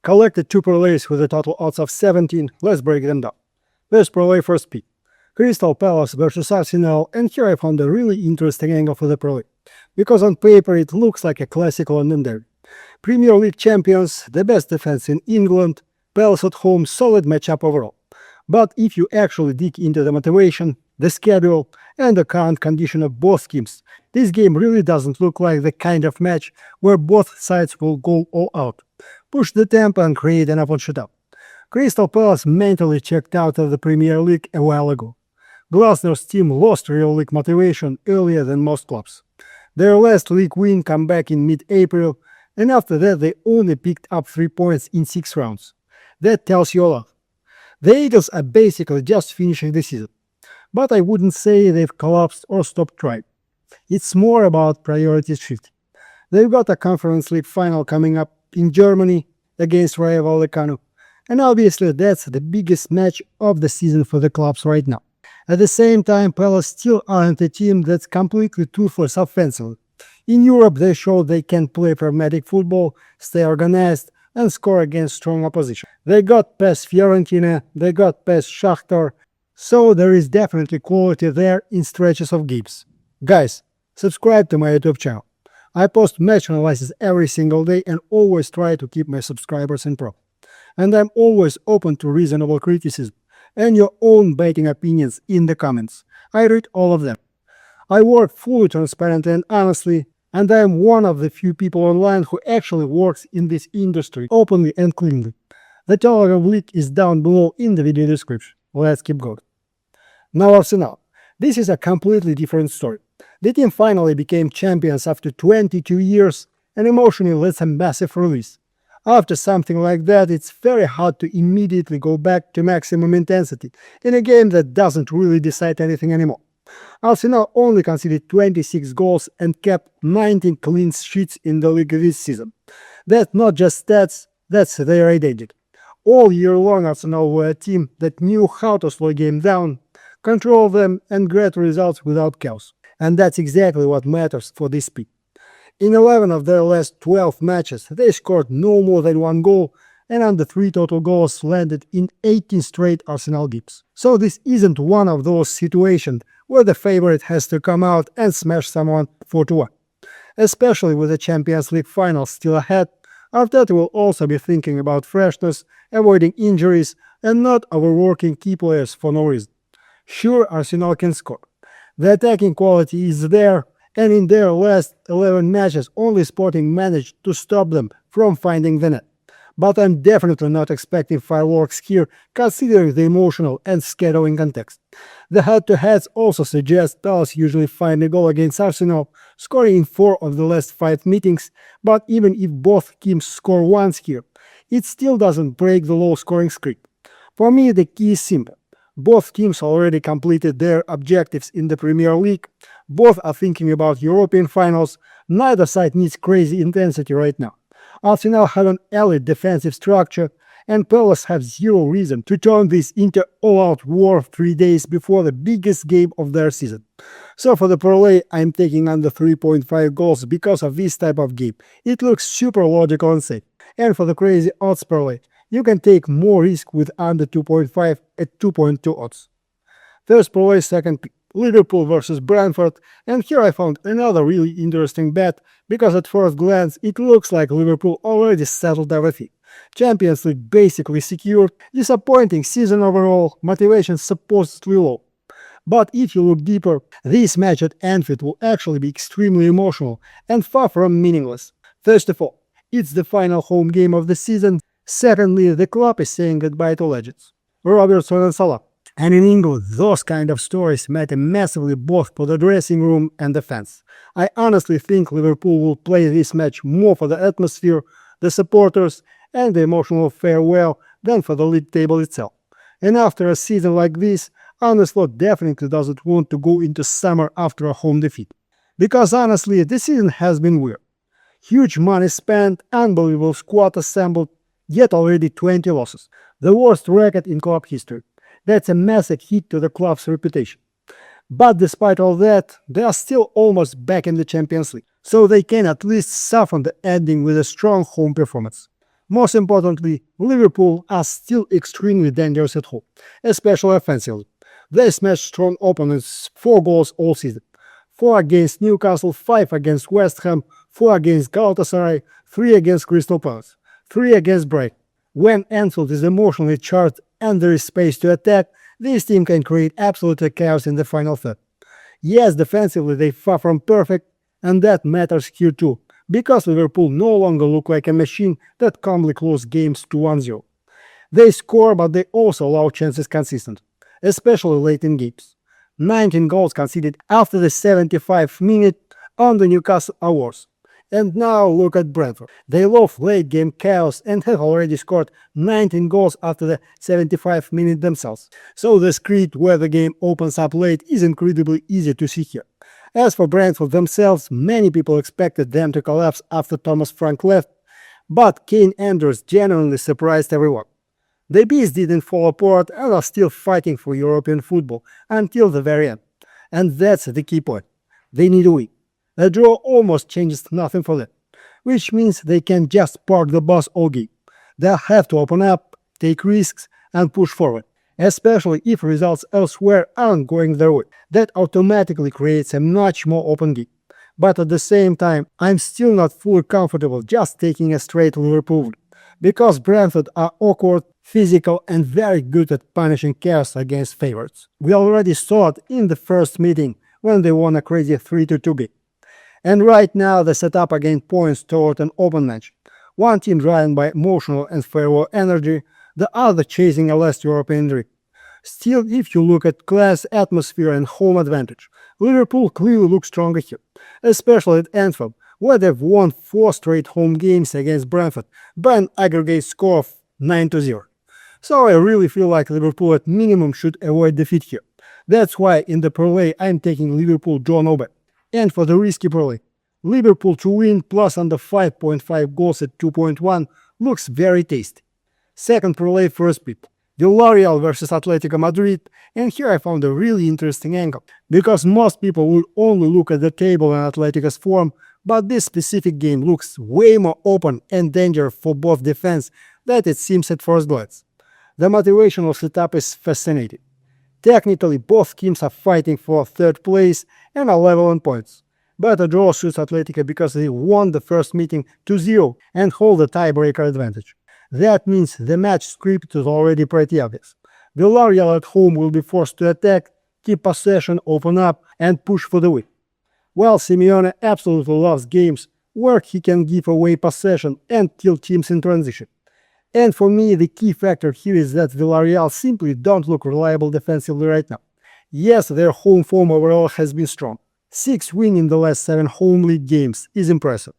Collected 2 parlays with a total odds of 17. Let's break them down. First parlay for speed. Crystal Palace versus Arsenal, and here I found a really interesting angle for the parlay, because on paper it looks like a classic London derby. Premier League champions, the best defense in England, Palace at home, solid matchup overall. But if you actually dig into the motivation, the schedule, and the current condition of both teams, this game really doesn't look like the kind of match where both sides will go all out, push the tempo and create an open shootout. Crystal Palace mentally checked out of the Premier League a while ago. Glasner's team lost real league motivation earlier than most clubs. Their last league win came back in mid-April, and after that they only picked up 3 points in 6 rounds. That tells you a lot. The Eagles are basically just finishing the season, but I wouldn't say they've collapsed or stopped trying. It's more about priorities shift. They've got a Conference League final coming up in Germany against Rayo Vallecano, and obviously that's the biggest match of the season for the clubs right now. At the same time, Palace still aren't a team that's completely toothless offensively. In Europe, they showed they can play pragmatic football, stay organized, and score against strong opposition. They got past Fiorentina, they got past Shakhtar, so there is definitely quality there in stretches of games. Guys, subscribe to my YouTube channel. I post match analysis every single day and always try to keep my subscribers in pro. And I'm always open to reasonable criticism and your own betting opinions in the comments. I read all of them. I work fully transparently and honestly, and I am one of the few people online who actually works in this industry openly and cleanly. The Telegram link is down below in the video description. Let's keep going. Now Arsenal. This is a completely different story. The team finally became champions after 22 years, and emotionally that's a massive release. After something like that, it's very hard to immediately go back to maximum intensity in a game that doesn't really decide anything anymore. Arsenal only conceded 26 goals and kept 19 clean sheets in the league this season. That's not just stats, that's their identity. All year long, Arsenal were a team that knew how to slow a game down, control them, and get results without chaos. And that's exactly what matters for this peak. In 11 of their last 12 matches, they scored no more than 1 goal, and under 3 total goals landed in 18 straight Arsenal games. So this isn't one of those situations where the favorite has to come out and smash someone 4-1. Especially with the Champions League final still ahead, Arteta will also be thinking about freshness, avoiding injuries, and not overworking key players for no reason. Sure, Arsenal can score. The attacking quality is there, and in their last 11 matches only Sporting managed to stop them from finding the net. But I'm definitely not expecting fireworks here, considering the emotional and scheduling context. The head-to-heads also suggest Palace usually find a goal against Arsenal, scoring in 4 of the last 5 meetings, but even if both teams score once here, it still doesn't break the low-scoring streak. For me, the key is simple. Both teams already completed their objectives in the Premier League, both are thinking about European finals, neither side needs crazy intensity right now. Arsenal have an elite defensive structure, and Palace have zero reason to turn this into all-out war 3 days before the biggest game of their season. So for the parlay, I'm taking under 3.5 goals because of this type of game. It looks super logical and safe. And for the crazy odds parlay, you can take more risk with under 2.5 at 2.2 odds. First parlay, second pick. Liverpool versus Brentford, and here I found another really interesting bet, because at first glance it looks like Liverpool already settled everything. Champions League basically secured, disappointing season overall, motivation supposedly low. But if you look deeper, this match at Anfield will actually be extremely emotional and far from meaningless. First of all, it's the final home game of the season. Secondly, the club is saying goodbye to legends, Robertson and Salah. And in England, those kind of stories matter massively both for the dressing room and the fans. I honestly think Liverpool will play this match more for the atmosphere, the supporters, and the emotional farewell than for the league table itself. And after a season like this, Arne Slot definitely doesn't want to go into summer after a home defeat. Because honestly, the season has been weird. Huge money spent, unbelievable squad assembled, yet already 20 losses. The worst record in club history. That's a massive hit to the club's reputation. But despite all that, they are still almost back in the Champions League, so they can at least soften the ending with a strong home performance. Most importantly, Liverpool are still extremely dangerous at home, especially offensively. They smashed strong opponents 4 goals all season. 4 against Newcastle, 5 against West Ham, 4 against Galatasaray, 3 against Crystal Palace, 3 against Brighton. When Anfield is emotionally charged and there is space to attack, this team can create absolute chaos in the final third. Yes, defensively they far from perfect, and that matters here too, because Liverpool no longer look like a machine that calmly close games to 1-0. They score, but they also allow chances consistently, especially late in games. 19 goals conceded after the 75th minute on the Newcastle Awards. And now look at Brentford. They love late game chaos and have already scored 19 goals after the 75th minute themselves. So the script where the game opens up late is incredibly easy to see here. As for Brentford themselves, many people expected them to collapse after Thomas Frank left, but Kane Andrews genuinely surprised everyone. The Bees didn't fall apart and are still fighting for European football until the very end. And that's the key point. They need a win. A draw almost changes nothing for them, which means they can't just park the bus all game. They'll have to open up, take risks, and push forward, especially if results elsewhere aren't going their way. That automatically creates a much more open game. But at the same time, I'm still not fully comfortable just taking a straight Liverpool lead, because Brentford are awkward, physical, and very good at punishing chaos against favorites. We already saw it in the first meeting when they won a crazy 3-2 game. And right now the setup again points toward an open match. One team driven by emotional and farewell energy, the other chasing a last European dream. Still, if you look at class, atmosphere and home advantage, Liverpool clearly looks stronger here, especially at Anfield, where they've won 4 straight home games against Brentford by an aggregate score of 9-0. So I really feel like Liverpool at minimum should avoid defeat here. That's why in the parlay I'm taking Liverpool draw no bet. And for the risky parlay, Liverpool to win plus under 5.5 goals at 2.1 looks very tasty. Second parlay first bet, Villarreal versus Atletico Madrid, and here I found a really interesting angle, because most people would only look at the table and Atletico's form, but this specific game looks way more open and dangerous for both defense than it seems at first glance. The motivational setup is fascinating. Technically, both teams are fighting for third place and are level on points. But a draw suits Atletico because they won the first meeting 2-0 and hold a tiebreaker advantage. That means the match script is already pretty obvious. Villarreal at home will be forced to attack, keep possession, open up, and push for the win. While Simeone absolutely loves games where he can give away possession and kill teams in transition. And for me, the key factor here is that Villarreal simply don't look reliable defensively right now. Yes, their home form overall has been strong. 6 wins in the last 7 home league games is impressive.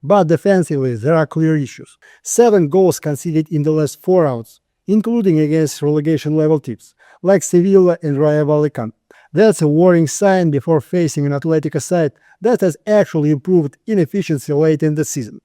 But defensively, there are clear issues. 7 goals conceded in the last 4 rounds, including against relegation-level teams, like Sevilla and Rayo Vallecano. That's a worrying sign before facing an Atletico side that has actually improved in efficiency late in the season.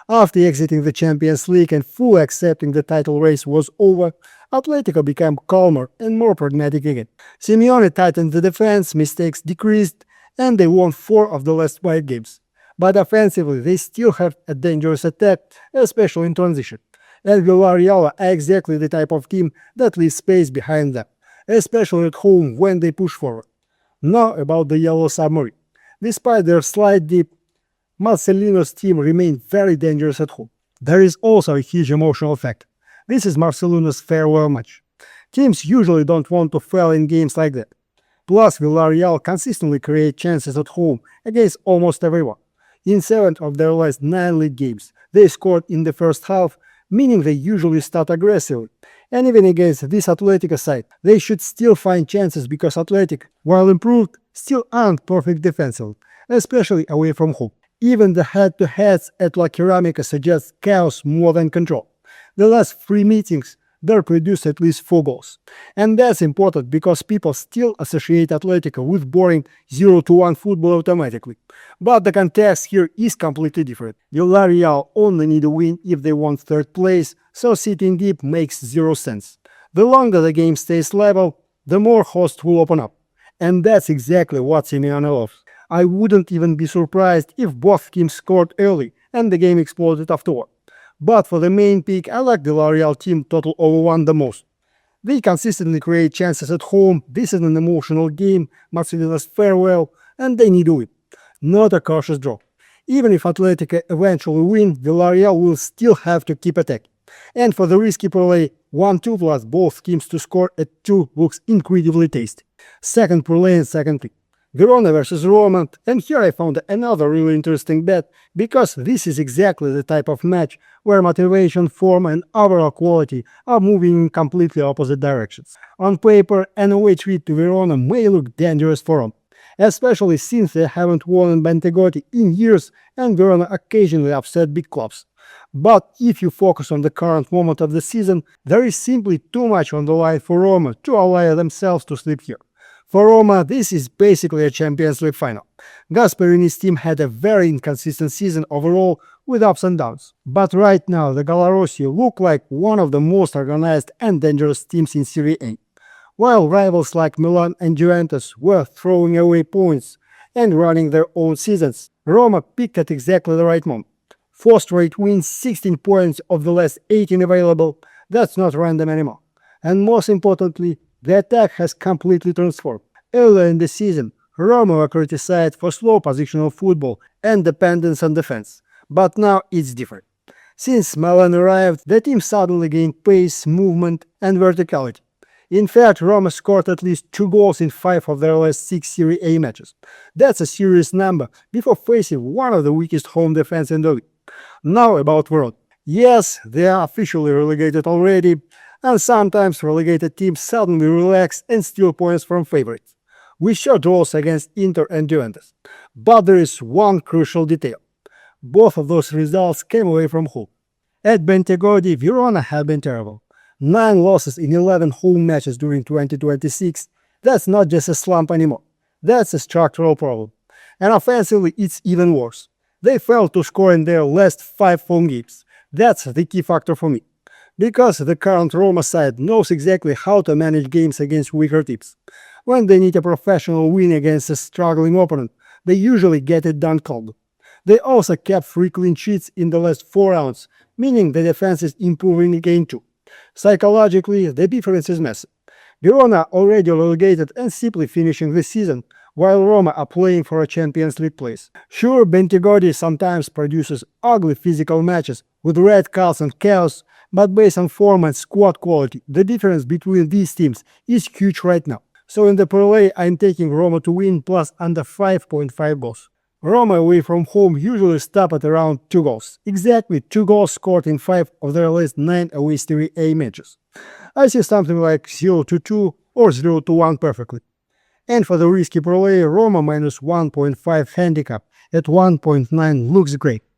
After exiting the Champions League and fully accepting the title race was over, Atletico became calmer and more pragmatic again. Simeone tightened the defense, mistakes decreased, and they won 4 of the last 5 games. But offensively, they still have a dangerous attack, especially in transition. And Villarreal are exactly the type of team that leaves space behind them, especially at home when they push forward. Now about the Yellow Submarine. Despite their slight dip, Marcelino's team remained very dangerous at home. There is also a huge emotional factor. This is Marcelino's farewell match. Teams usually don't want to fail in games like that. Plus, Villarreal consistently create chances at home against almost everyone. In 7 of their last 9 league games, they scored in the first half, meaning they usually start aggressively. And even against this Atletico side, they should still find chances because Athletic, while improved, still aren't perfect defensively, especially away from home. Even the head-to-heads at La Ceramica suggest chaos more than control. The last 3 meetings, they produced at least 4 goals. And that's important because people still associate Atletico with boring 0-1 football automatically. But the context here is completely different. Villarreal only need a win if they want 3rd place, so sitting deep makes 0 sense. The longer the game stays level, the more hosts will open up. And that's exactly what Simeone loves. I wouldn't even be surprised if both teams scored early and the game exploded afterward. But for the main pick, I like the Villarreal team total over 1 the most. They consistently create chances at home, this is an emotional game, Marcelina's farewell, and they need to win. Not a cautious draw. Even if Atletico eventually win, Villarreal will still have to keep attacking. And for the risky parlay, 1-2 plus both teams to score at 2 looks incredibly tasty. Second parlay and second pick. Verona versus Roma, and here I found another really interesting bet, because this is exactly the type of match where motivation, form and overall quality are moving in completely opposite directions. On paper, an away trip to Verona may look dangerous for Roma, especially since they haven't won in Bentegodi in years and Verona occasionally upset big clubs. But if you focus on the current moment of the season, there is simply too much on the line for Roma to allow themselves to slip here. For Roma, this is basically a Champions League final. Gasperini's team had a very inconsistent season overall with ups and downs. But right now, the Gallarossi look like one of the most organized and dangerous teams in Serie A. While rivals like Milan and Juventus were throwing away points and running their own seasons, Roma picked at exactly the right moment. 4 straight wins, 16 points of the last 18 available, that's not random anymore. And most importantly, the attack has completely transformed. Earlier in the season, Roma were criticized for slow positional football and dependence on defense. But now it's different. Since Milan arrived, the team suddenly gained pace, movement and verticality. In fact, Roma scored at least 2 goals in 5 of their last 6 Serie A matches. That's a serious number before facing one of the weakest home defense in the league. Now about Verona. Yes, they are officially relegated already, and sometimes relegated teams suddenly relax and steal points from favorites. We saw draws against Inter and Juventus. But there is one crucial detail. Both of those results came away from home. At Bentegodi, Verona have been terrible. 9 losses in 11 home matches during 2026. That's not just a slump anymore. That's a structural problem. And offensively, it's even worse. They failed to score in their last 5 home games. That's the key factor for me. Because the current Roma side knows exactly how to manage games against weaker teams. When they need a professional win against a struggling opponent, they usually get it done cold. They also kept 3 clean sheets in the last 4 rounds, meaning the defense is improving again too. Psychologically, the difference is massive. Verona already relegated and simply finishing the season, while Roma are playing for a Champions League place. Sure, Bentegodi sometimes produces ugly physical matches with red cards and chaos, but based on form and squad quality, the difference between these teams is huge right now. So in the parlay, I'm taking Roma to win plus under 5.5 goals. Roma away from home usually stop at around 2 goals. Exactly 2 goals scored in 5 of their last 9 away Serie A matches. I see something like 0-2 or 0-1 perfectly. And for the risky parlay, Roma minus 1.5 handicap at 1.9 looks great.